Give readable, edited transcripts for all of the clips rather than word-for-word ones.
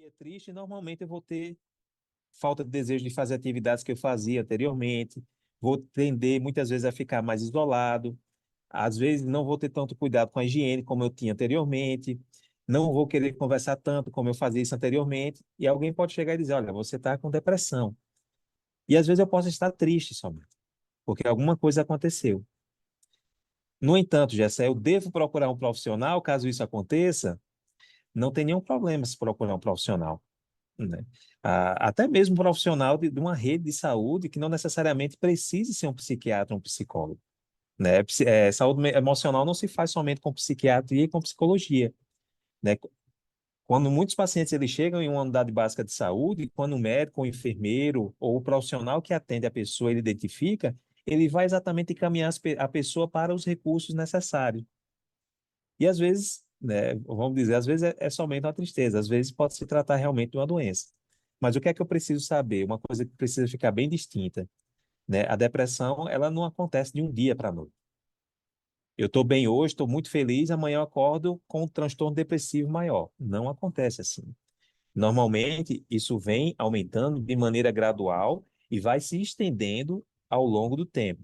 É triste, normalmente eu vou ter falta de desejo de fazer atividades que eu fazia anteriormente, vou tender muitas vezes a ficar mais isolado, às vezes não vou ter tanto cuidado com a higiene como eu tinha anteriormente, não vou querer conversar tanto como eu fazia isso anteriormente, e alguém pode chegar e dizer, olha, você está com depressão. E às vezes eu posso estar triste somente, porque alguma coisa aconteceu. No entanto, Jessé, eu devo procurar um profissional caso isso aconteça? Não tem nenhum problema se procurar um profissional, né? Até mesmo um profissional de uma rede de saúde que não necessariamente precise ser um psiquiatra ou um psicólogo, né? Saúde emocional não se faz somente com psiquiatria e com psicologia, né? Quando muitos pacientes eles chegam em uma unidade básica de saúde, quando o médico, o enfermeiro ou o profissional que atende a pessoa ele identifica, ele vai exatamente encaminhar a pessoa para os recursos necessários. E às vezes, né, vamos dizer, às vezes é somente uma tristeza, às vezes pode se tratar realmente de uma doença. Mas o que é que eu preciso saber? Uma coisa que precisa ficar bem distinta, né? A depressão, ela não acontece de um dia para a noite. Eu estou bem hoje, estou muito feliz, amanhã eu acordo com um transtorno depressivo maior. Não acontece assim. Normalmente, isso vem aumentando de maneira gradual e vai se estendendo ao longo do tempo.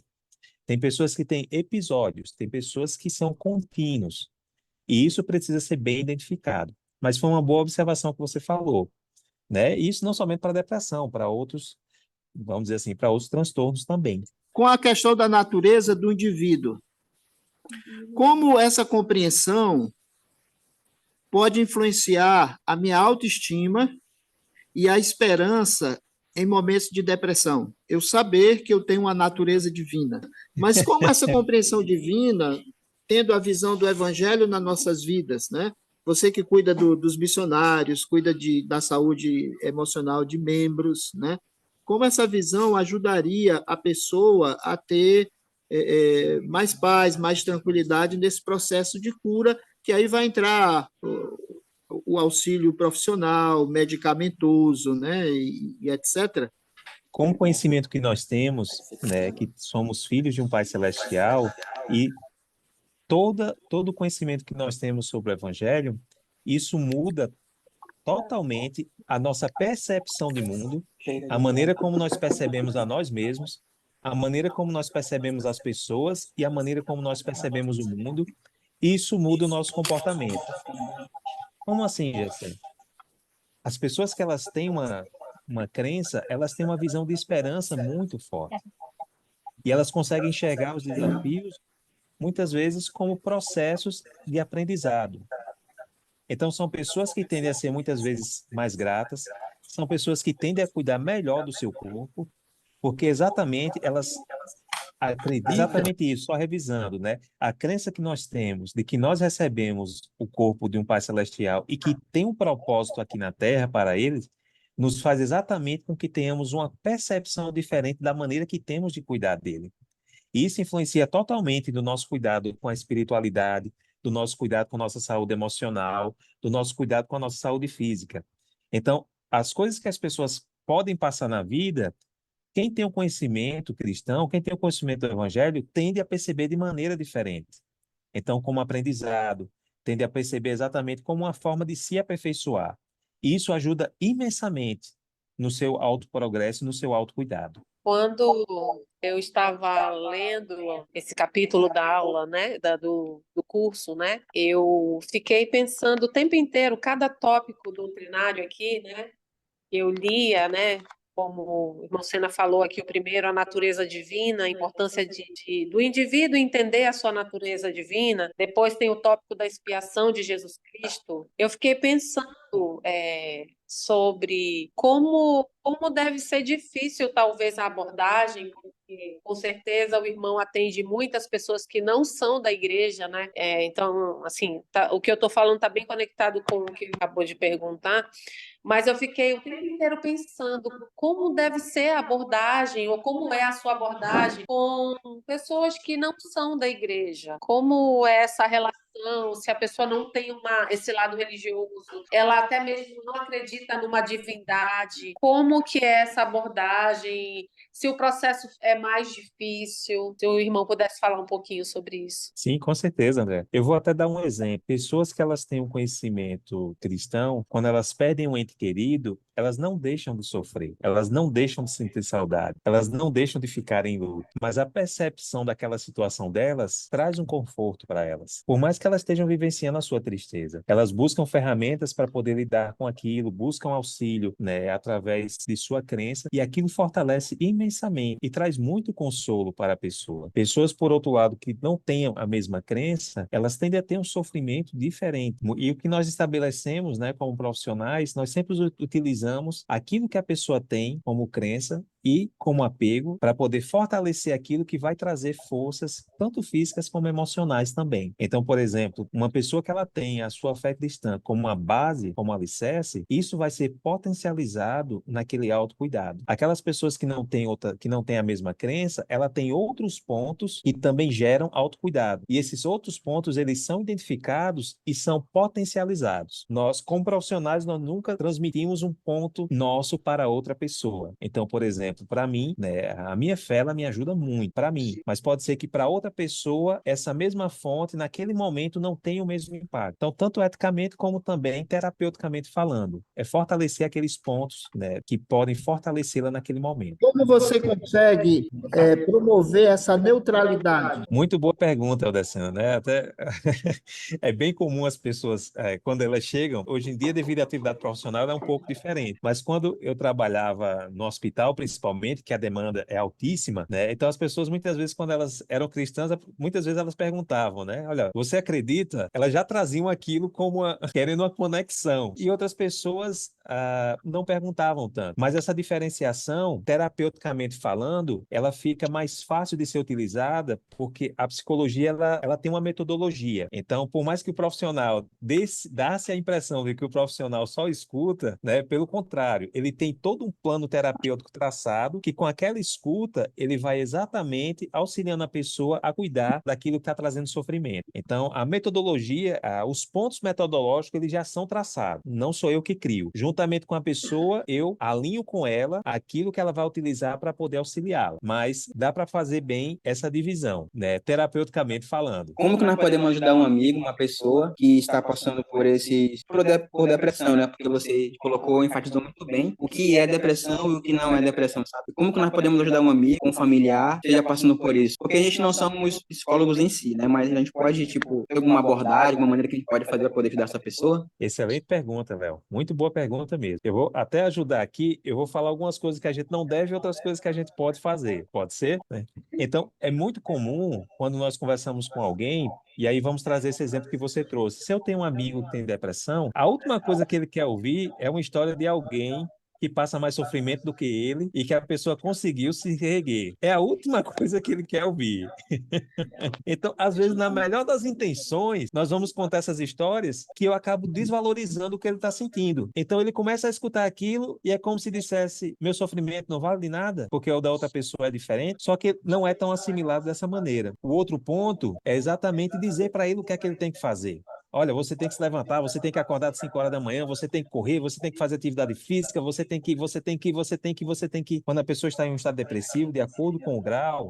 Tem pessoas que têm episódios, tem pessoas que são contínuos, e isso precisa ser bem identificado. Mas foi uma boa observação que você falou, né? E isso não somente para depressão, para outros, vamos dizer assim, para outros transtornos também. Com a questão da natureza do indivíduo, como essa compreensão pode influenciar a minha autoestima e a esperança em momentos de depressão? Eu saber que eu tenho uma natureza divina, mas como essa compreensão divina, tendo a visão do evangelho nas nossas vidas, né? Você que cuida dos missionários, cuida da saúde emocional de membros, né? Como essa visão ajudaria a pessoa a ter mais paz, mais tranquilidade nesse processo de cura, que aí vai entrar o auxílio profissional, medicamentoso, né, e etc. Com o conhecimento que nós temos, né, que somos filhos de um Pai Celestial, e todo o conhecimento que nós temos sobre o Evangelho, isso muda totalmente a nossa percepção de mundo, a maneira como nós percebemos a nós mesmos, a maneira como nós percebemos as pessoas e a maneira como nós percebemos o mundo. Isso muda o nosso comportamento. Como assim, Jessé? As pessoas que elas têm uma crença, elas têm uma visão de esperança muito forte. E elas conseguem enxergar os desafios, muitas vezes, como processos de aprendizado. Então, são pessoas que tendem a ser muitas vezes mais gratas, são pessoas que tendem a cuidar melhor do seu corpo, porque exatamente elas acreditam, exatamente isso, só revisando, né? A crença que nós temos de que nós recebemos o corpo de um Pai Celestial e que tem um propósito aqui na Terra para eles, nos faz exatamente com que tenhamos uma percepção diferente da maneira que temos de cuidar dele. E isso influencia totalmente do nosso cuidado com a espiritualidade, do nosso cuidado com a nossa saúde emocional, do nosso cuidado com a nossa saúde física. Então, as coisas que as pessoas podem passar na vida, quem tem o conhecimento cristão, quem tem o conhecimento do evangelho, tende a perceber de maneira diferente. Então, como aprendizado, tende a perceber exatamente como uma forma de se aperfeiçoar. E isso ajuda imensamente no seu autoprogresso, no seu autocuidado. Quando eu estava lendo esse capítulo da aula, né, do curso, né, eu fiquei pensando o tempo inteiro, cada tópico doutrinário aqui, né, eu lia, né, como o irmão Sena falou aqui, o primeiro, a natureza divina, a importância do indivíduo entender a sua natureza divina. Depois tem o tópico da expiação de Jesus Cristo. Eu fiquei pensando sobre como deve ser difícil, talvez, a abordagem, porque, com certeza, o irmão atende muitas pessoas que não são da igreja, né? Então, assim, o que eu estou falando está bem conectado com o que ele acabou de perguntar. Mas eu fiquei o tempo inteiro pensando como deve ser a abordagem, ou como é a sua abordagem com pessoas que não são da igreja. Como é essa relação, se a pessoa não tem esse lado religioso, ela até mesmo não acredita numa divindade. Como que é essa abordagem? Se o processo é mais difícil, se o irmão pudesse falar um pouquinho sobre isso. Sim, com certeza, André. Eu vou até dar um exemplo. Pessoas que elas têm um conhecimento cristão, quando elas perdem um ente ente querido, elas não deixam de sofrer, elas não deixam de sentir saudade, elas não deixam de ficar em luto, mas a percepção daquela situação delas traz um conforto para elas. Por mais que elas estejam vivenciando a sua tristeza, elas buscam ferramentas para poder lidar com aquilo, buscam auxílio, né, através de sua crença, e aquilo fortalece imensamente e traz muito consolo para a pessoa. Pessoas, por outro lado, que não tenham a mesma crença, elas tendem a ter um sofrimento diferente. E o que nós estabelecemos, né, como profissionais, nós sempre utilizamos aquilo que a pessoa tem como crença e como apego para poder fortalecer aquilo que vai trazer forças, tanto físicas como emocionais também. Então, por exemplo, uma pessoa que ela tem a sua fé cristã como uma base, como alicerce, isso vai ser potencializado naquele autocuidado. Aquelas pessoas que não têm que não têm a mesma crença, ela tem outros pontos que também geram autocuidado. E esses outros pontos, eles são identificados e são potencializados. Nós, como profissionais, nós nunca transmitimos um ponto nosso para outra pessoa. Então, por exemplo, para mim, né, a minha fé, ela me ajuda muito, para mim, mas pode ser que para outra pessoa, essa mesma fonte, naquele momento, não tenha o mesmo impacto. Então, tanto eticamente como também terapeuticamente falando, é fortalecer aqueles pontos, né, que podem fortalecê-la naquele momento. Como você consegue promover essa neutralidade? Muito boa pergunta, Aldecena, né? Até é bem comum as pessoas, quando elas chegam, hoje em dia, devido à atividade profissional, ela é um pouco diferente. Mas quando eu trabalhava no hospital, principalmente, que a demanda é altíssima, né? Então as pessoas, muitas vezes, quando elas eram cristãs, muitas vezes elas perguntavam, né? Olha, você acredita? Elas já traziam aquilo como querendo uma conexão. E outras pessoas não perguntavam tanto. Mas essa diferenciação, terapeuticamente falando, ela fica mais fácil de ser utilizada porque a psicologia ela tem uma metodologia. Então, por mais que o profissional dá-se a impressão de que o profissional só escuta, né? Pelo contrário, ele tem todo um plano terapêutico traçado que com aquela escuta ele vai exatamente auxiliando a pessoa a cuidar daquilo que está trazendo sofrimento. Então, a metodologia, os pontos metodológicos, eles já são traçados. Não sou eu que crio. Juntamente com a pessoa, eu alinho com ela aquilo que ela vai utilizar para poder auxiliá-la. Mas dá para fazer bem essa divisão, né? Terapeuticamente falando. Como que nós podemos ajudar um amigo, uma pessoa que está passando por depressão, né? Porque você colocou, enfatizou muito bem o que é depressão e o que não é depressão, sabe? Como que nós podemos ajudar um amigo, um familiar, que esteja passando por isso? Porque a gente não somos psicólogos em si, né? Mas a gente pode, tipo, ter alguma abordagem, alguma maneira que a gente pode fazer para poder ajudar essa pessoa? Excelente pergunta, Léo. Muito boa pergunta mesmo. Eu vou até ajudar aqui, eu vou falar algumas coisas que a gente não deve e outras coisas que a gente pode fazer. Pode ser? Né? Então, é muito comum quando nós conversamos com alguém, e aí vamos trazer esse exemplo que você trouxe. Se eu tenho um amigo que tem depressão, a última coisa que ele quer ouvir é uma história de alguém que passa mais sofrimento do que ele e que a pessoa conseguiu se reerguer. É a última coisa que ele quer ouvir. Então, às vezes, na melhor das intenções, nós vamos contar essas histórias que eu acabo desvalorizando o que ele está sentindo. Então, ele começa a escutar aquilo e é como se dissesse: meu sofrimento não vale de nada, porque o da outra pessoa é diferente, só que não é tão assimilado dessa maneira. O outro ponto é exatamente dizer para ele o que é que ele tem que fazer. Olha, você tem que se levantar, você tem que acordar às 5 horas da manhã, você tem que correr, você tem que fazer atividade física, você tem que. Quando a pessoa está em um estado depressivo, de acordo com o grau,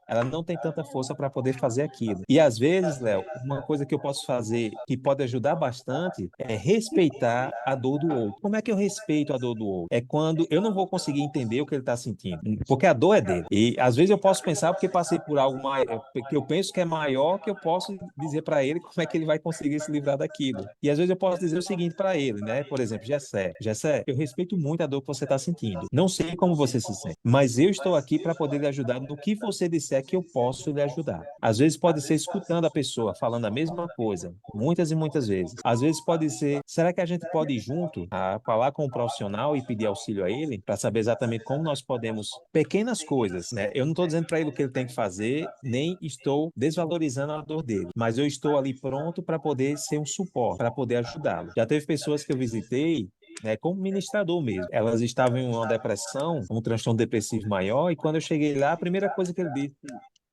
ela não tem tanta força para poder fazer aquilo. E às vezes, Léo, uma coisa que eu posso fazer que pode ajudar bastante é respeitar a dor do outro. Como é que eu respeito a dor do outro? É quando eu não vou conseguir entender o que ele está sentindo, porque a dor é dele. E às vezes eu posso pensar, porque passei por algo que eu penso que é maior, que eu posso dizer para ele como é que ele vai conseguir se livrar daquilo. E às vezes eu posso dizer o seguinte para ele, né? Por exemplo, Gessé, eu respeito muito a dor que você está sentindo. Não sei como você se sente, mas eu estou aqui para poder lhe ajudar no que você disser que eu posso lhe ajudar. Às vezes pode ser escutando a pessoa, falando a mesma coisa, muitas e muitas vezes. Às vezes pode ser, será que a gente pode ir junto a falar com o profissional e pedir auxílio a ele para saber exatamente como nós podemos, pequenas coisas, né? Eu não estou dizendo para ele o que ele tem que fazer, nem estou desvalorizando a dor dele, mas eu estou ali pronto para poder ser um suporte, para poder ajudá-lo. Já teve pessoas que eu visitei, né, como ministrador mesmo. Elas estavam em uma depressão, um transtorno depressivo maior, e quando eu cheguei lá, a primeira coisa que ele disse: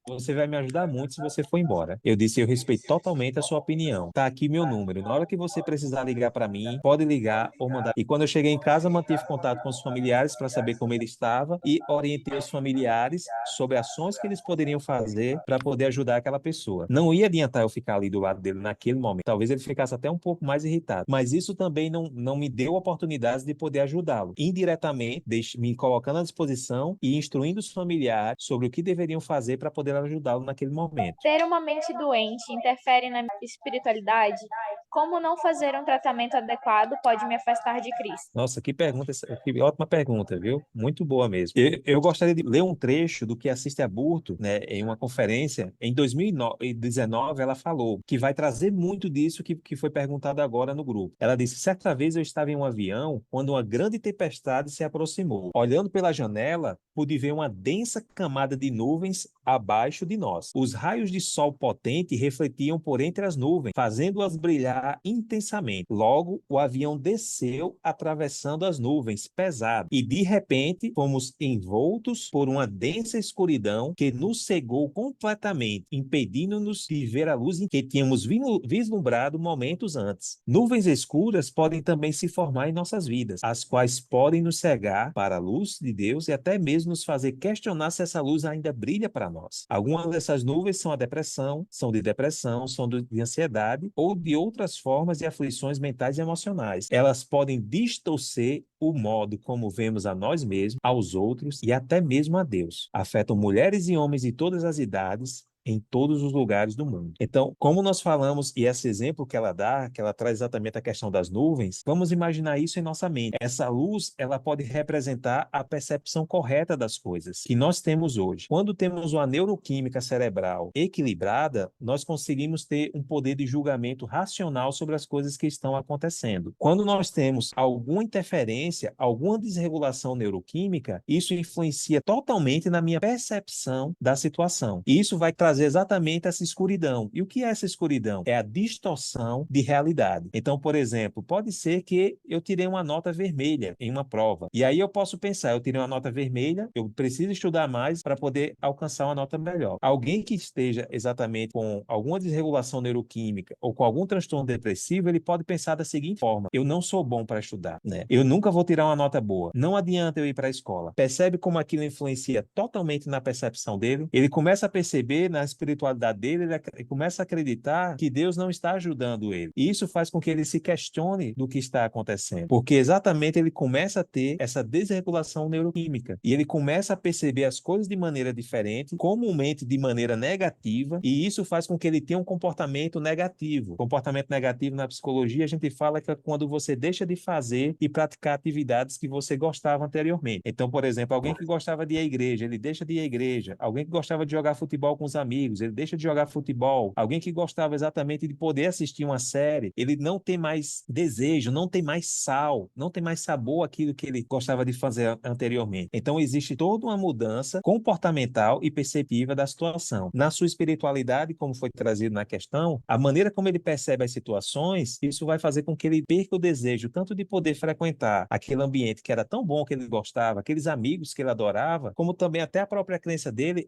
você vai me ajudar muito se você for embora. Eu disse, eu respeito totalmente a sua opinião. Tá aqui meu número. Na hora que você precisar ligar para mim, pode ligar ou mandar. E quando eu cheguei em casa, mantive contato com os familiares para saber como ele estava e orientei os familiares sobre ações que eles poderiam fazer para poder ajudar aquela pessoa. Não ia adiantar eu ficar ali do lado dele naquele momento. Talvez ele ficasse até um pouco mais irritado. Mas isso também não me deu oportunidade de poder ajudá-lo. Indiretamente, me colocando à disposição e instruindo os familiares sobre o que deveriam fazer para poder ajudá-lo naquele momento. Ter uma mente doente interfere na espiritualidade? Como não fazer um tratamento adequado pode me afastar de Cristo? Nossa, que pergunta, que ótima pergunta, viu? Muito boa mesmo. Eu gostaria de ler um trecho do que a Sister Aburto, né, em uma conferência, em 2019, ela falou que vai trazer muito disso que foi perguntado agora no grupo. Ela disse, certa vez eu estava em um avião quando uma grande tempestade se aproximou. Olhando pela janela, pude ver uma densa camada de nuvens abaixo de nós. Os raios de sol potente refletiam por entre as nuvens, fazendo-as brilhar intensamente. Logo, o avião desceu, atravessando as nuvens, pesado, e de repente fomos envoltos por uma densa escuridão que nos cegou completamente, impedindo-nos de ver a luz que tínhamos vislumbrado momentos antes. Nuvens escuras podem também se formar em nossas vidas, as quais podem nos cegar para a luz de Deus e até mesmo nos fazer questionar se essa luz ainda brilha para nós. Algumas dessas nuvens são a depressão, são de ansiedade ou de outras formas de aflições mentais e emocionais. Elas podem distorcer o modo como vemos a nós mesmos, aos outros e até mesmo a Deus. Afetam mulheres e homens de todas as idades, em todos os lugares do mundo. Então, como nós falamos, e esse exemplo que ela dá, que ela traz exatamente a questão das nuvens, vamos imaginar isso em nossa mente. Essa luz, ela pode representar a percepção correta das coisas que nós temos hoje. Quando temos uma neuroquímica cerebral equilibrada, nós conseguimos ter um poder de julgamento racional sobre as coisas que estão acontecendo. Quando nós temos alguma interferência, alguma desregulação neuroquímica, isso influencia totalmente na minha percepção da situação. E isso vai trazer exatamente essa escuridão. E o que é essa escuridão? É a distorção de realidade. Então, por exemplo, pode ser que eu tirei uma nota vermelha em uma prova. E aí eu posso pensar, eu tirei uma nota vermelha, eu preciso estudar mais para poder alcançar uma nota melhor. Alguém que esteja exatamente com alguma desregulação neuroquímica ou com algum transtorno depressivo, ele pode pensar da seguinte forma: eu não sou bom para estudar, né? Eu nunca vou tirar uma nota boa. Não adianta eu ir para a escola. Percebe como aquilo influencia totalmente na percepção dele? Ele começa a perceber na espiritualidade dele, ele começa a acreditar que Deus não está ajudando ele. E isso faz com que ele se questione do que está acontecendo, porque exatamente ele começa a ter essa desregulação neuroquímica e ele começa a perceber as coisas de maneira diferente, comumente de maneira negativa, e isso faz com que ele tenha um comportamento negativo. Comportamento negativo na psicologia, a gente fala que é quando você deixa de fazer e praticar atividades que você gostava anteriormente. Então, por exemplo, alguém que gostava de ir à igreja, ele deixa de ir à igreja. Alguém que gostava de jogar futebol com os amigos, ele deixa de jogar futebol. Alguém que gostava exatamente de poder assistir uma série, ele não tem mais desejo, não tem mais sal, não tem mais sabor aquilo que ele gostava de fazer anteriormente. Então, existe toda uma mudança comportamental e perceptiva da situação. Na sua espiritualidade, como foi trazido na questão, a maneira como ele percebe as situações, isso vai fazer com que ele perca o desejo tanto de poder frequentar aquele ambiente que era tão bom que ele gostava, aqueles amigos que ele adorava, como também até a própria crença dele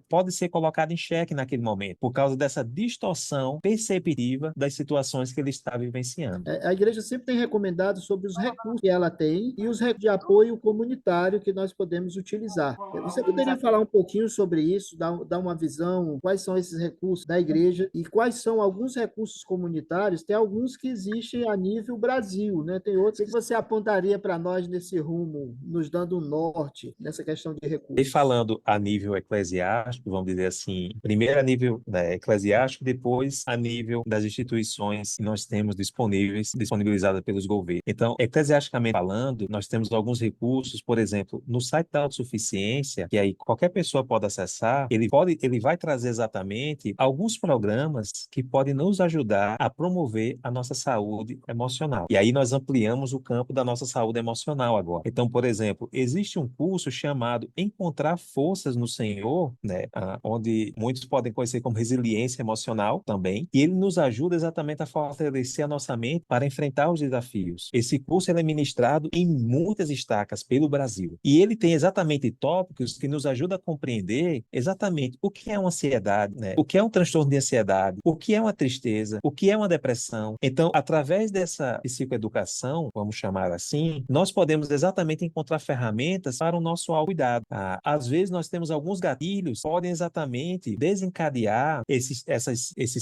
pode ser colocada em xeque naquele momento, por causa dessa distorção perceptiva das situações que ele está vivenciando. A igreja sempre tem recomendado sobre os recursos que ela tem e os recursos de apoio comunitário que nós podemos utilizar. Você poderia falar um pouquinho sobre isso, dar uma visão, quais são esses recursos da igreja e quais são alguns recursos comunitários? Tem alguns que existem a nível Brasil, né? Tem outros. O que você apontaria para nós nesse rumo, nos dando um norte nessa questão de recursos? E falando a nível eclesiástico, vamos dizer assim, primeiro a nível, né, eclesiástico, depois a nível das instituições que nós temos disponibilizadas pelos governos. Então, eclesiasticamente falando, nós temos alguns recursos, por exemplo, no site da autossuficiência, que aí qualquer pessoa pode acessar, ele vai trazer exatamente alguns programas que podem nos ajudar a promover a nossa saúde emocional. E aí nós ampliamos o campo da nossa saúde emocional agora. Então, por exemplo, existe um curso chamado Encontrar Forças no Senhor, né, onde muitos podem conhecer como resiliência emocional também, e ele nos ajuda exatamente a fortalecer a nossa mente para enfrentar os desafios. Esse curso ele é ministrado em muitas estacas pelo Brasil, e ele tem exatamente tópicos que nos ajudam a compreender exatamente o que é uma ansiedade, né? O que é um transtorno de ansiedade, o que é uma tristeza, o que é uma depressão. Então, através dessa psicoeducação, vamos chamar assim, nós podemos exatamente encontrar ferramentas para o nosso autocuidado. Às vezes nós temos alguns gatilhos que podem exatamente desencadear esses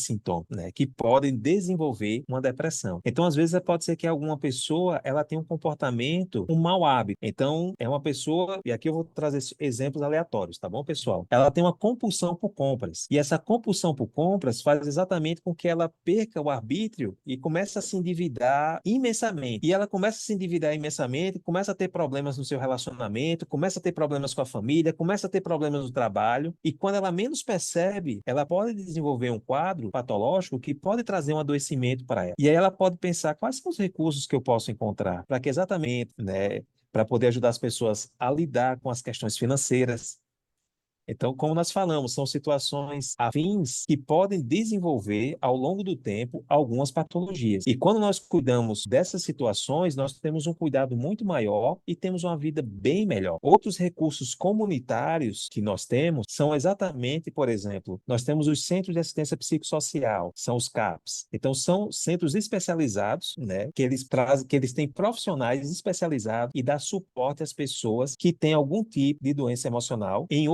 sintomas, né? Que podem desenvolver uma depressão. Então, às vezes pode ser que alguma pessoa ela tenha um comportamento, um mau hábito. Então, é uma pessoa, e aqui eu vou trazer exemplos aleatórios, tá bom, pessoal? Ela tem uma compulsão por compras. E essa compulsão por compras faz exatamente com que ela perca o arbítrio e comece a se endividar imensamente. E ela começa a se endividar imensamente, começa a ter problemas no seu relacionamento, começa a ter problemas com a família, começa a ter problemas no trabalho. E quando ela menos percebe, ela pode desenvolver um quadro patológico que pode trazer um adoecimento para ela. E aí ela pode pensar quais são os recursos que eu posso encontrar para que exatamente, né, para poder ajudar as pessoas a lidar com as questões financeiras. Então, como nós falamos, são situações afins que podem desenvolver ao longo do tempo algumas patologias. E quando nós cuidamos dessas situações, nós temos um cuidado muito maior e temos uma vida bem melhor. Outros recursos comunitários que nós temos são exatamente, por exemplo, nós temos os Centros de Assistência Psicossocial, são os CAPs. Então, são centros especializados, né, que eles têm profissionais especializados e dão suporte às pessoas que têm algum tipo de doença emocional. Em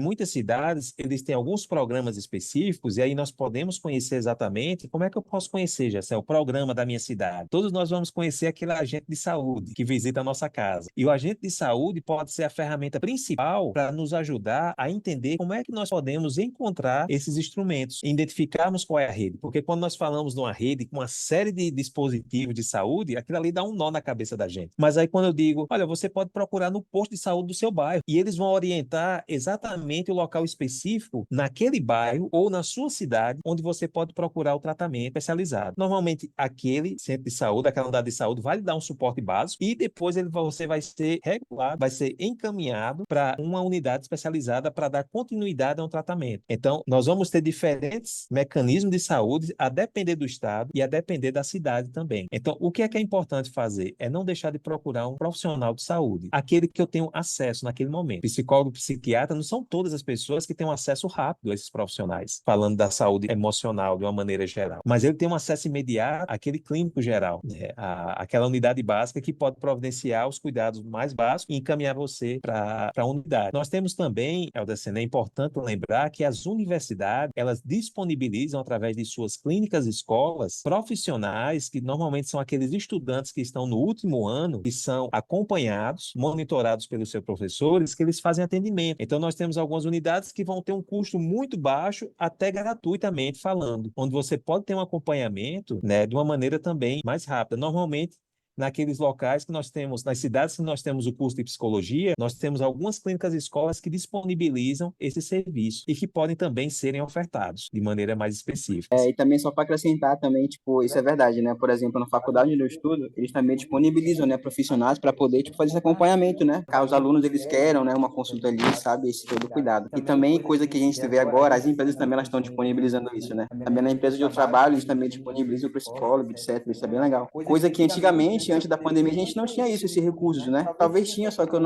muitas cidades, eles têm alguns programas específicos, e aí nós podemos conhecer exatamente como é que eu posso conhecer, Jessé, o programa da minha cidade. Todos nós vamos conhecer aquele agente de saúde que visita a nossa casa. E o agente de saúde pode ser a ferramenta principal para nos ajudar a entender como é que nós podemos encontrar esses instrumentos, identificarmos qual é a rede. Porque quando nós falamos de uma rede com uma série de dispositivos de saúde, aquilo ali dá um nó na cabeça da gente. Mas aí quando eu digo, olha, você pode procurar no posto de saúde do seu bairro, e eles vão orientar exatamente o local específico naquele bairro ou na sua cidade onde você pode procurar o tratamento especializado. Normalmente, aquele centro de saúde, aquela unidade de saúde vai lhe dar um suporte básico e depois você vai ser regulado, vai ser encaminhado para uma unidade especializada para dar continuidade a um tratamento. Então, nós vamos ter diferentes mecanismos de saúde a depender do estado e a depender da cidade também. Então, o que é importante fazer? É não deixar de procurar um profissional de saúde, aquele que eu tenho acesso naquele momento. Psicólogo, psiquiatra não são todas as pessoas que têm um acesso rápido a esses profissionais, falando da saúde emocional de uma maneira geral. Mas ele tem um acesso imediato àquele clínico geral, né? Aquela unidade básica que pode providenciar os cuidados mais básicos e encaminhar você para a unidade. Nós temos também, Eldacena, é importante lembrar que as universidades, elas disponibilizam através de suas clínicas e escolas profissionais que normalmente são aqueles estudantes que estão no último ano, que são acompanhados, monitorados pelos seus professores, que eles fazem atendimento. Então, nós temos algumas unidades que vão ter um custo muito baixo, até gratuitamente falando, onde você pode ter um acompanhamento, né, de uma maneira também mais rápida. Normalmente, naqueles locais que nós temos, nas cidades que nós temos o curso de psicologia, nós temos algumas clínicas e escolas que disponibilizam esse serviço e que podem também serem ofertados de maneira mais específica. E também só para acrescentar também, tipo, isso é verdade, né? Por exemplo, na faculdade onde eu estudo, eles também disponibilizam, né, profissionais para poder, tipo, fazer esse acompanhamento, né? Caso os alunos eles queiram, né, uma consulta ali, sabe, esse todo cuidado. E também, coisa que a gente vê agora, as empresas também elas estão disponibilizando isso, né? Também na empresa onde eu trabalho, eles também disponibilizam o psicólogo, etc. Isso é bem legal. Coisa que antigamente, antes da pandemia, a gente não tinha isso, esses recursos, né? Talvez tinha, só que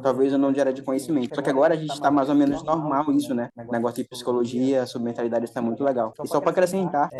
talvez eu não era de conhecimento. Só que agora a gente está mais ou menos normal isso, né? O negócio de psicologia, sobre mentalidade está muito legal. E só para acrescentar,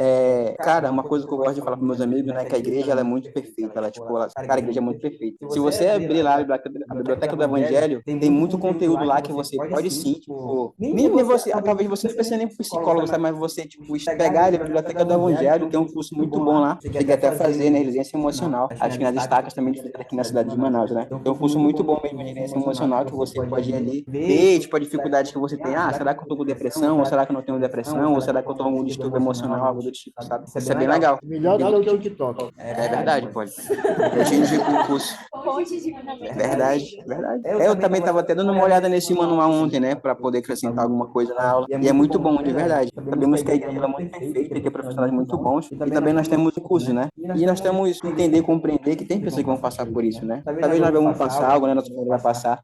cara, uma coisa que eu gosto de falar para meus amigos, né, que a igreja ela é muito perfeita, cara, a igreja é muito perfeita. Se você abrir lá a biblioteca do Evangelho, tem muito conteúdo lá que você pode sim, tipo, nem você, talvez você não precise nem psicólogo, sabe, mas você, tipo, pegar a biblioteca do Evangelho, tem um curso muito bom lá, chega até a fazer, né, resiliência emocional. Acho que nas estacas também fica aqui na cidade de Manaus, né? Tem um curso muito bom mesmo de resiliência emocional que você pode ir ali ver, tipo, a dificuldade que você tem. Ah, será que eu tô com depressão? Ou será que eu não tenho depressão? Ou será que eu tô com algum distúrbio emocional, algo do tipo, sabe? Isso é bem legal. Melhor do que o TikTok. É verdade, pode. Eu te indico o curso. Fonte de fundamento. Verdade, verdade. Eu também estava até dando uma olhada nesse manual ontem, né? Para poder acrescentar alguma coisa na aula. E é muito bom, de verdade. Sabemos que a igreja é muito perfeita, tem profissionais muito bons. E também nós temos cursos, né? E nós temos que entender e compreender que tem pessoas que vão passar por isso, né? Talvez nós vamos passar algo, né? Nossa família vai passar.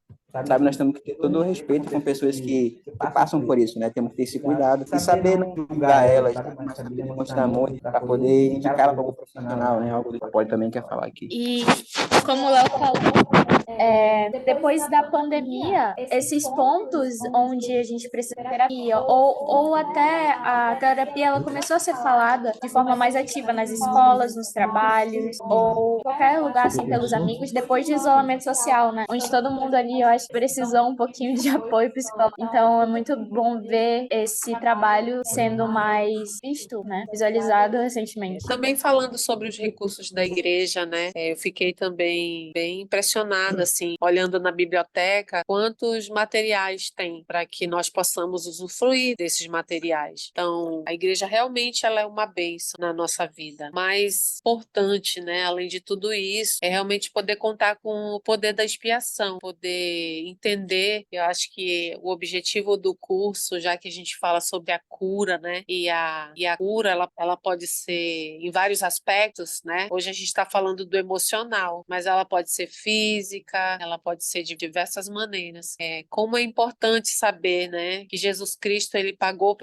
Sabe, nós temos que ter todo o respeito com pessoas que passam por isso, né? Temos que ter esse cuidado e saber não julgar elas, mas saber demonstrar amor para poder indicar ela para algum profissional, né? Algo que pode também quer falar aqui. E como o Léo falou, depois da pandemia, esses pontos onde a gente precisa de terapia, ou até a terapia ela começou a ser falada de forma mais ativa nas escolas, nos trabalhos, ou qualquer lugar assim pelos amigos, depois de isolamento social, né? Onde todo mundo ali, eu acho, precisou um pouquinho de apoio psicológico. Então é muito bom ver esse trabalho sendo mais visto, né? Visualizado recentemente. Também falando sobre os recursos da igreja, né? Eu fiquei também bem impressionada, assim, olhando na biblioteca, quantos materiais tem para que nós possamos usufruir desses materiais. Então, a igreja realmente ela é uma bênção na nossa vida. Mas importante, né? Além de tudo isso, é realmente poder contar com o poder da expiação, poder entender. Eu acho que o objetivo do curso, já que a gente fala sobre a cura, né? E a cura, ela pode ser em vários aspectos, né? Hoje a gente está falando do emocional, mas ela pode ser física, ela pode ser de diversas maneiras. Como é importante saber, né, que Jesus Cristo ele pagou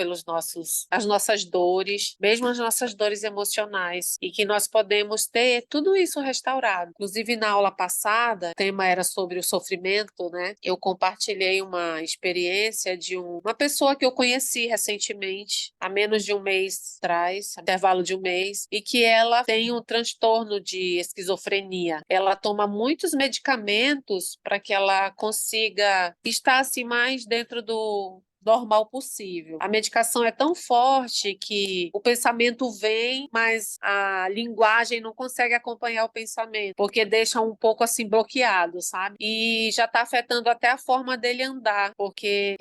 as nossas dores, mesmo as nossas dores emocionais, e que nós podemos ter tudo isso restaurado. Inclusive na aula passada, o tema era sobre o sofrimento, né? Eu compartilhei uma experiência de uma pessoa que eu conheci recentemente, há menos de um mês atrás, intervalo de um mês, e que ela tem um transtorno de esquizofrenia. Ela toma muitos medicamentos para que ela consiga estar assim mais dentro do normal possível. A medicação é tão forte que o pensamento vem, mas a linguagem não consegue acompanhar o pensamento, porque deixa um pouco assim bloqueado, sabe? E já está afetando até a forma dele andar, porque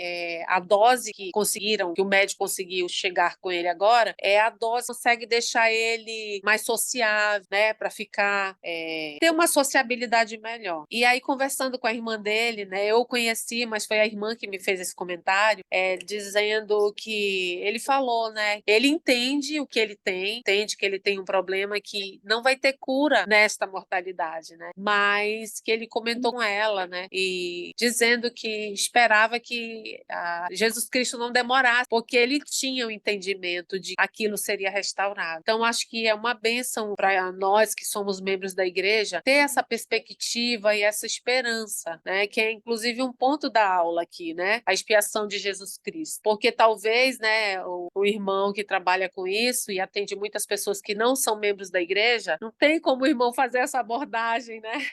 a dose que o médico conseguiu chegar com ele agora, a dose que consegue deixar ele mais sociável, né? Para ficar ter uma sociabilidade melhor. E aí, conversando com a irmã dele, né? Eu conheci, mas foi a irmã que me fez esse comentário, dizendo que ele falou, né? Ele entende o que ele tem, entende que ele tem um problema que não vai ter cura nesta mortalidade, né? Mas que ele comentou com ela, né? E dizendo que esperava que Jesus Cristo não demorasse, porque ele tinha o entendimento de que aquilo seria restaurado. Então, acho que é uma bênção para nós que somos membros da igreja ter essa perspectiva e essa esperança, né? Que é inclusive um ponto da aula aqui, né? A expiação de Jesus Cristo. Porque talvez, né, o irmão que trabalha com isso e atende muitas pessoas que não são membros da igreja, não tem como o irmão fazer essa abordagem, né?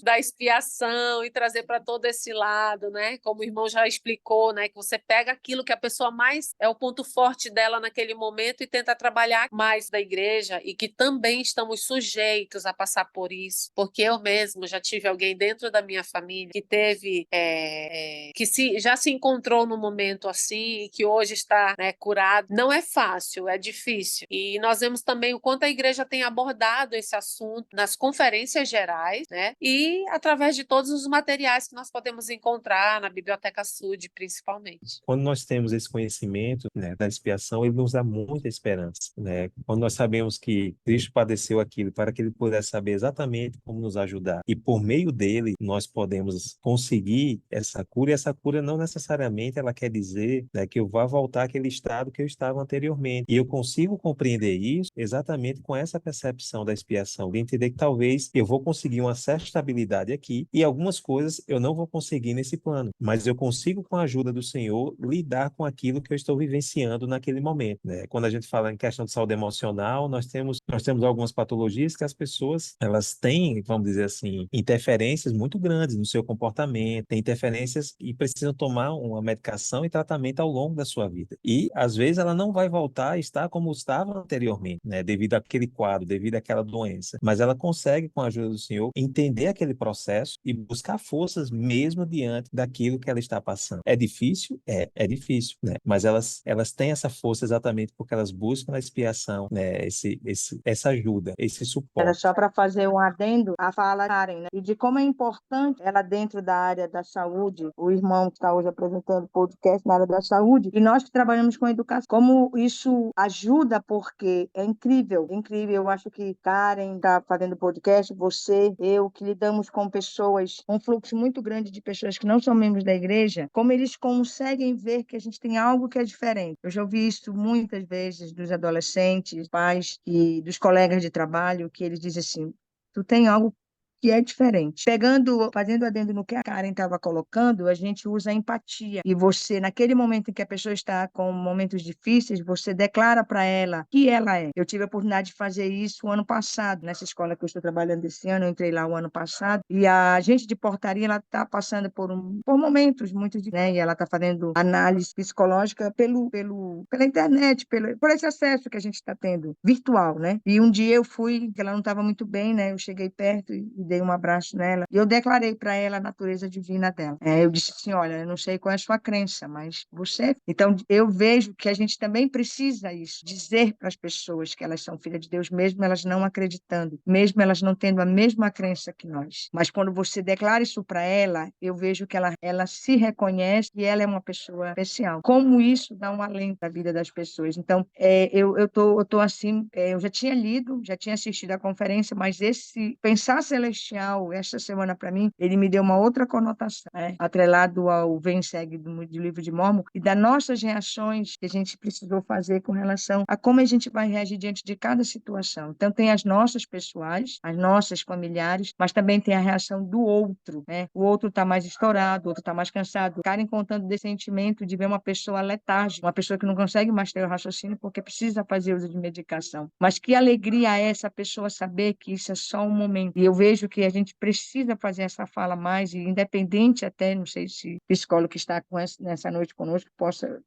Da expiação e trazer para todo esse lado, né? Como o irmão já explicou, né? Que você pega aquilo que a pessoa mais é o ponto forte dela naquele momento e tenta trabalhar mais da igreja e que também estamos sujeitos a passar por isso. Porque eu mesmo já tive alguém dentro da minha família que teve, já se encontrou num momento assim e que hoje está, né, curado. Não é fácil, é difícil. E nós vemos também o quanto a igreja tem abordado esse assunto nas conferências gerais, né? E através de todos os materiais que nós podemos encontrar na Biblioteca Sud, principalmente. Quando nós temos esse conhecimento, né, da expiação, ele nos dá muita esperança, né? Quando nós sabemos que Cristo padeceu aquilo para que ele pudesse saber exatamente como nos ajudar e por meio dele nós podemos conseguir essa cura, e essa cura não necessariamente ela quer dizer, né, que eu vá voltar àquele estado que eu estava anteriormente. E eu consigo compreender isso exatamente com essa percepção da expiação, de entender que talvez eu vou conseguir uma certa estabilidade aqui e algumas coisas eu não vou conseguir nesse plano, mas eu consigo, com a ajuda do Senhor, lidar com aquilo que eu estou vivenciando naquele momento, né? Quando a gente fala em questão de saúde emocional, nós temos algumas patologias que as pessoas, elas têm, vamos dizer assim, interferências muito grandes no seu comportamento, têm interferências e precisam tomar uma medicação e tratamento ao longo da sua vida. E, às vezes, ela não vai voltar a estar como estava anteriormente, né? Devido àquele quadro, devido àquela doença. Mas ela consegue, com a ajuda do Senhor, entender aquele processo e buscar forças mesmo diante daquilo que ela está passando. É difícil? É difícil, né? Mas elas têm essa força exatamente porque elas buscam a expiação, né? Essa ajuda, esse Era suporte. só para fazer um adendo à fala da Karen, né? E de como é importante ela dentro da área da saúde, o irmão que está hoje apresentando podcast na área da saúde, e nós que trabalhamos com educação, como isso ajuda, porque é incrível, é incrível. Eu acho que Karen está fazendo podcast, você, eu, que lidamos com pessoas, um fluxo muito grande de pessoas que não são membros da igreja, como eles conseguem ver que a gente tem algo que é diferente. Eu já ouvi isso muitas vezes dos adolescentes, pais e dos colegas de trabalho, que eles dizem assim: tu tem algo que é diferente. Fazendo adendo no que a Karen estava colocando, a gente usa a empatia. E você, naquele momento em que a pessoa está com momentos difíceis, você declara para ela que ela é. Eu tive a oportunidade de fazer isso o ano passado, nessa escola que eu estou trabalhando esse ano, eu entrei lá o ano passado, e a gente de portaria, ela está passando por momentos muito difíceis, né? E ela está fazendo análise psicológica pela internet, por esse acesso que a gente está tendo, virtual, né? E um dia eu fui, que ela não estava muito bem, né? Eu cheguei perto e dei um abraço nela, e eu declarei para ela a natureza divina dela. Eu disse assim: olha, eu não sei qual é a sua crença, mas você... Então, eu vejo que a gente também precisa isso, dizer para as pessoas que elas são filhas de Deus, mesmo elas não acreditando, mesmo elas não tendo a mesma crença que nós. Mas quando você declara isso para ela, eu vejo que ela se reconhece e ela é uma pessoa especial. Como isso dá um alento à vida das pessoas. Então, eu tô assim, eu já tinha lido, já tinha assistido a conferência, mas esse pensar celestial, esta semana para mim, ele me deu uma outra conotação, né? Atrelado ao Vem Segue do livro de Mórmon, e das nossas reações que a gente precisou fazer com relação a como a gente vai reagir diante de cada situação. Então, tem as nossas pessoais, as nossas familiares, mas também tem a reação do outro, né? O outro está mais estourado, o outro está mais cansado. Ficarem contando desse sentimento de ver uma pessoa letárgica, uma pessoa que não consegue mais ter o raciocínio porque precisa fazer uso de medicação. Mas que alegria é essa pessoa saber que isso é só um momento. E eu vejo que a gente precisa fazer essa fala mais, e independente até, não sei se o psicólogo que está nessa noite conosco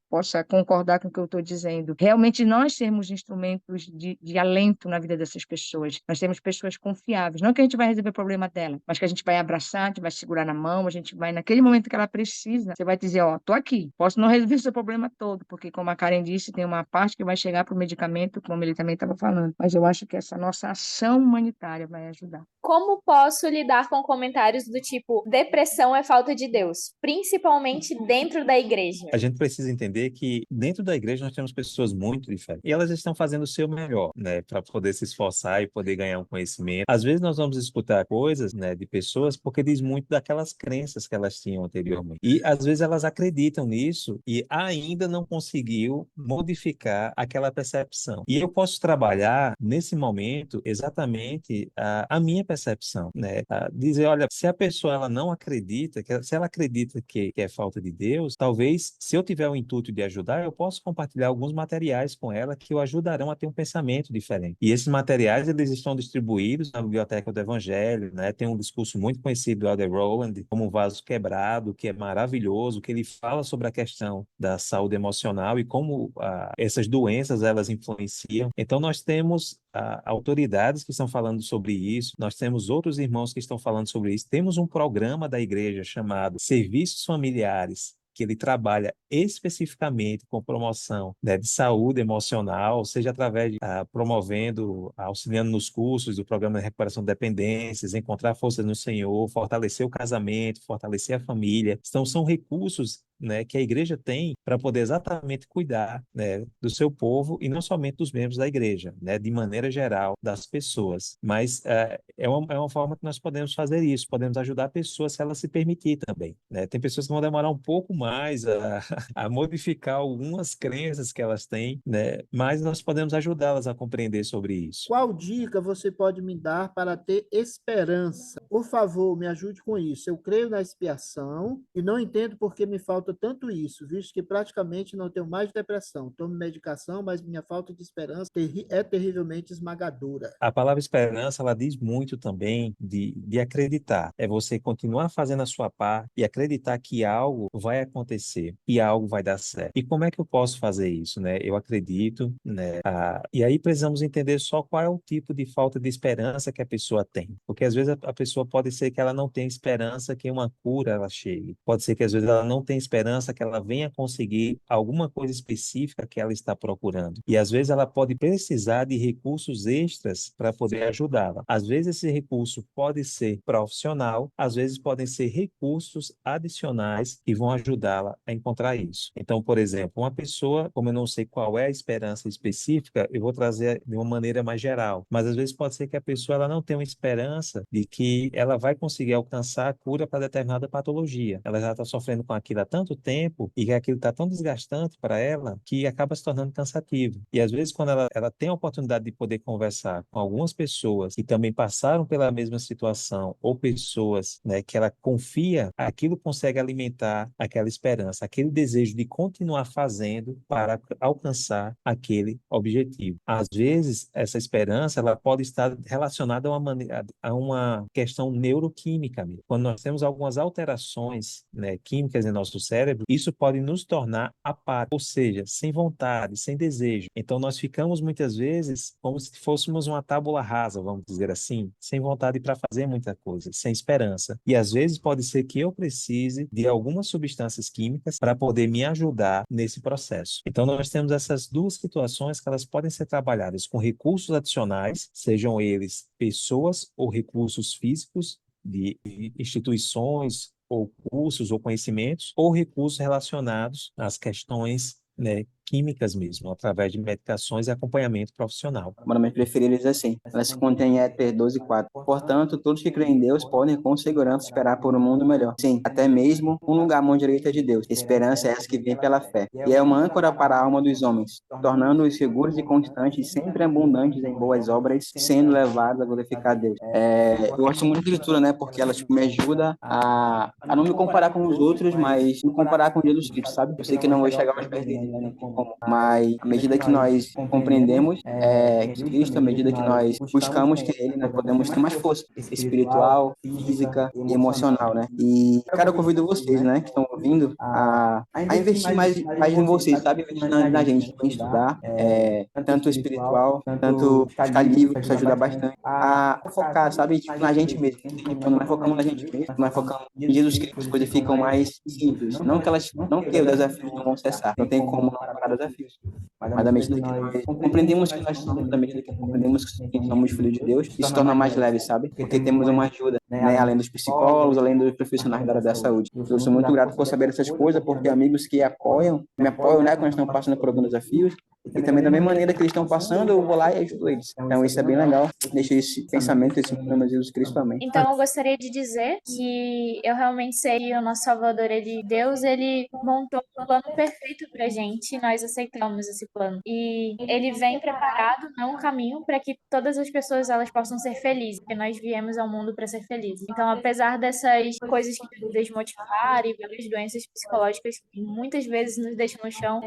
possa concordar com o que eu estou dizendo. Realmente nós sermos instrumentos de alento na vida dessas pessoas. Nós temos pessoas confiáveis. Não que a gente vai resolver o problema dela, mas que a gente vai abraçar, a gente vai segurar na mão, a gente vai, naquele momento que ela precisa, você vai dizer: ó, tô aqui, posso não resolver seu problema todo, porque como a Karen disse, tem uma parte que vai chegar para o medicamento, como ele também estava falando. Mas eu acho que essa nossa ação humanitária vai ajudar. Como posso lidar com comentários do tipo depressão é falta de Deus, principalmente dentro da igreja? A gente precisa entender que dentro da igreja nós temos pessoas muito diferentes e elas estão fazendo o seu melhor, né, para poder se esforçar e poder ganhar um conhecimento. Às vezes nós vamos escutar coisas, né, de pessoas porque diz muito daquelas crenças que elas tinham anteriormente. E às vezes elas acreditam nisso e ainda não conseguiu modificar aquela percepção. E eu posso trabalhar nesse momento exatamente a minha percepção, né? Dizer, olha, se a pessoa ela não acredita, se ela acredita que é falta de Deus, talvez, se eu tiver o intuito de ajudar, eu posso compartilhar alguns materiais com ela que o ajudarão a ter um pensamento diferente. E esses materiais, eles estão distribuídos na Biblioteca do Evangelho, né? Tem um discurso muito conhecido do Elder Rowland, como um vaso quebrado, que é maravilhoso, que ele fala sobre a questão da saúde emocional e como essas doenças, elas influenciam. Então, nós temos autoridades que estão falando sobre isso, nós temos outros irmãos que estão falando sobre isso, temos um programa da igreja chamado Serviços Familiares, que ele trabalha especificamente com promoção, né, de saúde emocional, seja através de promovendo, auxiliando nos cursos do programa de recuperação de dependências, encontrar força no Senhor, fortalecer o casamento, fortalecer a família. Então, são recursos, né, que a igreja tem para poder exatamente cuidar, né, do seu povo e não somente dos membros da igreja, né, de maneira geral, das pessoas. Mas é uma forma que nós podemos fazer isso, podemos ajudar a pessoa se ela se permitir também, né? Tem pessoas que vão demorar um pouco mais a modificar algumas crenças que elas têm, né, mas nós podemos ajudá-las a compreender sobre isso. Qual dica você pode me dar para ter esperança? Por favor, me ajude com isso. Eu creio na expiação e não entendo por que me falta tanto isso, visto que praticamente não tenho mais depressão. Tomo medicação, mas minha falta de esperança é terrivelmente esmagadora. A palavra esperança, ela diz muito também de acreditar. É você continuar fazendo a sua parte e acreditar que algo vai acontecer e algo vai dar certo. E como é que eu posso fazer isso, né? Eu acredito, né? E aí precisamos entender só qual é o tipo de falta de esperança que a pessoa tem. Porque às vezes a pessoa pode ser que ela não tenha esperança que uma cura ela chegue. Pode ser que às vezes ela não tenha esperança esperança que ela venha conseguir alguma coisa específica que ela está procurando. E às vezes ela pode precisar de recursos extras para poder ajudá-la. Às vezes esse recurso pode ser profissional, às vezes podem ser recursos adicionais que vão ajudá-la a encontrar isso. Então, por exemplo, uma pessoa, como eu não sei qual é a esperança específica, eu vou trazer de uma maneira mais geral, mas às vezes pode ser que a pessoa ela não tenha uma esperança de que ela vai conseguir alcançar a cura para determinada patologia. Ela já está sofrendo com aquilo há tanto tempo e que aquilo está tão desgastante para ela que acaba se tornando cansativo. E às vezes, quando ela tem a oportunidade de poder conversar com algumas pessoas que também passaram pela mesma situação, ou pessoas, né, que ela confia, aquilo consegue alimentar aquela esperança, aquele desejo de continuar fazendo para alcançar aquele objetivo. Às vezes, essa esperança ela pode estar relacionada a uma questão neuroquímica mesmo. Quando nós temos algumas alterações, né, químicas em nosso cérebro, isso pode nos tornar apáticos, ou seja, sem vontade, sem desejo. Então, nós ficamos muitas vezes como se fôssemos uma tábula rasa, vamos dizer assim, sem vontade para fazer muita coisa, sem esperança. E às vezes pode ser que eu precise de algumas substâncias químicas para poder me ajudar nesse processo. Então, nós temos essas duas situações que elas podem ser trabalhadas com recursos adicionais, sejam eles pessoas ou recursos físicos de instituições ou cursos ou conhecimentos, ou recursos relacionados às questões, né, químicas mesmo, através de medicações e acompanhamento profissional. Mandamento preferido diz assim: ela se contém em Éter 12:4. Portanto, todos que creem em Deus podem com segurança esperar por um mundo melhor. Sim, até mesmo um lugar à mão direita de Deus. Esperança é essa que vem pela fé. E é uma âncora para a alma dos homens, tornando-os seguros e constantes, sempre abundantes em boas obras, sendo levados a glorificar Deus. Eu gosto muito de leitura, né? Porque ela me ajuda a não me comparar com os outros, mas me comparar com Jesus Cristo, sabe? Eu sei que não vou chegar mais perto dele, né? Mas à medida que nós compreendemos Cristo, à medida que nós buscamos que Ele, nós podemos ter mais força espiritual, física e emocional, né? E, cara, eu convido vocês, né, que estão ouvindo, a investir mais em vocês, sabe? Investir na gente, em estudar, tanto espiritual, tanto ficar livre, isso ajuda bastante, a focar, sabe, tipo, na gente mesmo. Quando nós focamos na gente mesmo, nós focamos em Jesus Cristo, as coisas ficam mais simples. Não que os desafios não vão cessar, não tem como não parar desafios. Mas à medida que nós compreendemos que nós somos, à medida que compreendemos que somos filhos de Deus, isso se torna mais leve, sabe? Porque temos uma ajuda, né? Além dos psicólogos, além dos profissionais da área da saúde. Eu sou muito grato por saber essas coisas, por ter amigos que me apoiam, né, quando estão passando por alguns desafios. E também da mesma maneira que eles estão passando, eu vou lá e ajudo eles. Então isso é bem legal. Deixa esse pensamento, esse nome de Jesus Cristo, amém. Então, eu gostaria de dizer que eu realmente sei que o nosso Salvador, Deus, ele montou um plano perfeito pra gente e nós aceitamos esse plano. E ele vem preparado, né, um caminho para que todas as pessoas elas possam ser felizes, porque nós viemos ao mundo para ser felizes. Então, apesar dessas coisas que nos desmotivar e várias doenças psicológicas que muitas vezes nos deixam no chão,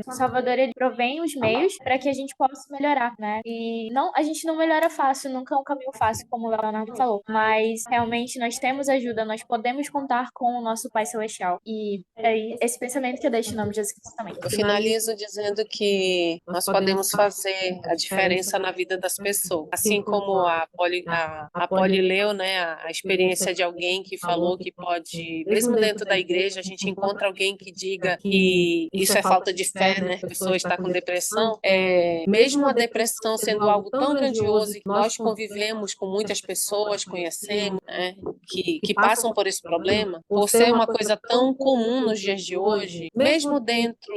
o Salvador, ele provém os meios para que a gente possa melhorar, né? E não, a gente não melhora fácil, nunca é um caminho fácil, como o Leonardo falou, mas realmente nós temos ajuda, nós podemos contar com o nosso Pai Celestial. E é esse pensamento que eu deixo em nome de Jesus Cristo também. Eu finalizo dizendo que nós podemos fazer a diferença na vida das pessoas. Assim como a Poli leu, né, a experiência de alguém que falou que pode, mesmo dentro da igreja, a gente encontra alguém que diga que isso é falta de fé, né? A pessoa está com depressão. Mesmo a depressão sendo algo tão grandioso e que nós convivemos com muitas pessoas, conhecemos, né, que passam por esse problema, por ser uma coisa tão comum nos dias de hoje, mesmo dentro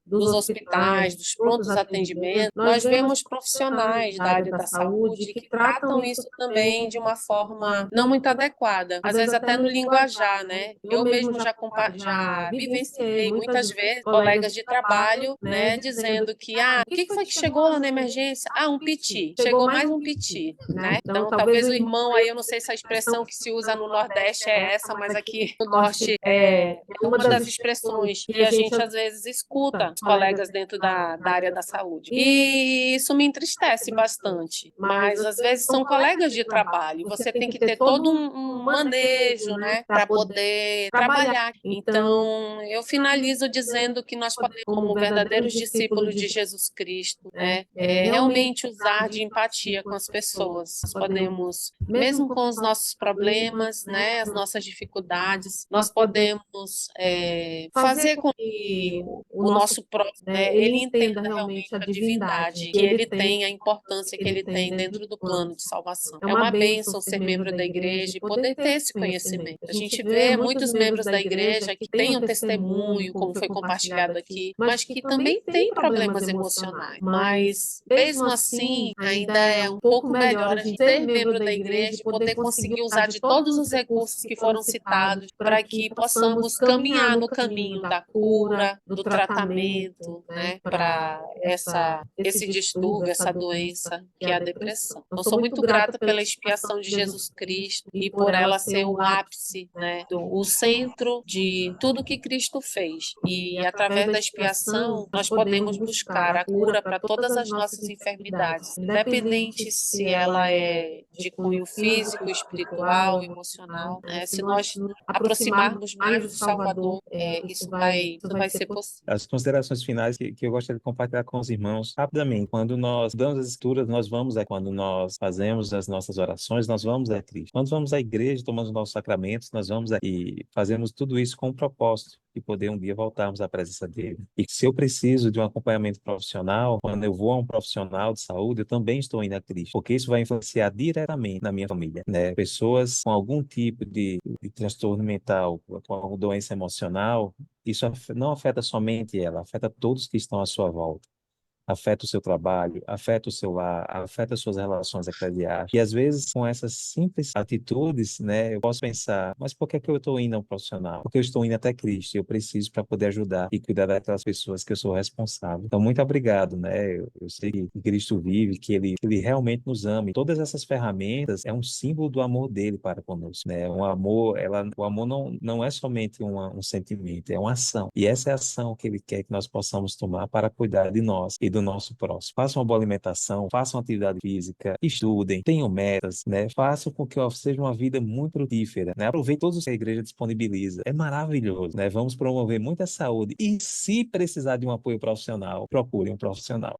dos hospitais, dos prontos atendimentos, nós vemos profissionais da área da saúde que tratam isso também de uma forma não muito adequada, às vezes até no linguajar, né? Eu mesmo já vivenciei muitas vezes colegas de trabalho, né, dizendo que, o que foi que chegou lá na emergência? Um piti, chegou mais um piti, né? Então, talvez o irmão aí, eu não sei se a expressão que se usa no Nordeste é essa, mas aqui no Norte é uma das expressões que a gente às vezes escuta, outros colegas dentro da área da saúde. E isso me entristece bastante, mas às vezes são colegas de trabalho, você tem que ter todo um manejo, né, para poder trabalhar. Então, eu finalizo dizendo que nós podemos, como verdadeiros discípulos de Jesus Cristo, né, realmente usar de empatia com as pessoas. Nós podemos, mesmo com os nossos problemas, né, as nossas dificuldades, nós podemos fazer com que o nosso próximo, né, ele entenda realmente a divindade que ele tem, a importância que ele tem dentro do plano de salvação. É uma bênção ser membro da igreja e poder ter esse conhecimento. A gente vê muitos membros da igreja que têm um testemunho, como foi compartilhado aqui, mas que também têm problemas emocionais. Mas, mesmo assim, ainda é um pouco melhor a gente ser membro da igreja e poder conseguir usar de todos os recursos que foram citados para que possamos caminhar no caminho da cura, do tratamento, né, para esse distúrbio, essa doença que é a depressão. Então, sou muito grata pela expiação de Jesus Cristo e por ela ser o ápice, né, o centro de tudo que Cristo fez. E através da expiação, nós podemos buscar a cura para todas as nossas enfermidades, independente se ela é de cunho físico, espiritual, emocional, né? Se nós aproximarmos mais do Salvador, isso vai ser possível. As considerações finais que eu gostaria de compartilhar com os irmãos rapidamente. Quando nós damos as escrituras, quando nós fazemos as nossas orações, nós vamos a Cristo. Quando vamos à igreja, tomamos os nossos sacramentos, nós vamos e fazemos tudo isso com um propósito de poder um dia voltarmos à presença dele. E se eu preciso de um acompanhamento profissional, quando eu vou a um profissional de saúde, eu também estou indo a Cristo, porque isso vai influenciar diretamente na minha família, né? Pessoas com algum tipo de transtorno mental, com alguma doença emocional, isso não afeta somente ela, afeta todos que estão à sua volta. Afeta o seu trabalho, afeta o seu lar, afeta as suas relações eclesiásticas. E às vezes, com essas simples atitudes, né, eu posso pensar, mas por que é que eu estou indo a um profissional? Porque eu estou indo até Cristo, e eu preciso para poder ajudar e cuidar daquelas pessoas que eu sou responsável. Então, muito obrigado, né? Eu sei que Cristo vive, que ele realmente nos ama. E todas essas ferramentas é um símbolo do amor dele para conosco, né? O amor não é somente um sentimento, é uma ação. E essa é a ação que ele quer que nós possamos tomar para cuidar de nós e do nosso próximo. Façam uma boa alimentação, façam atividade física, estudem, tenham metas, né? Façam com que seja uma vida muito frutífera, né? Aproveite todos os que a igreja disponibiliza. É maravilhoso, né? Vamos promover muita saúde e se precisar de um apoio profissional, procure um profissional.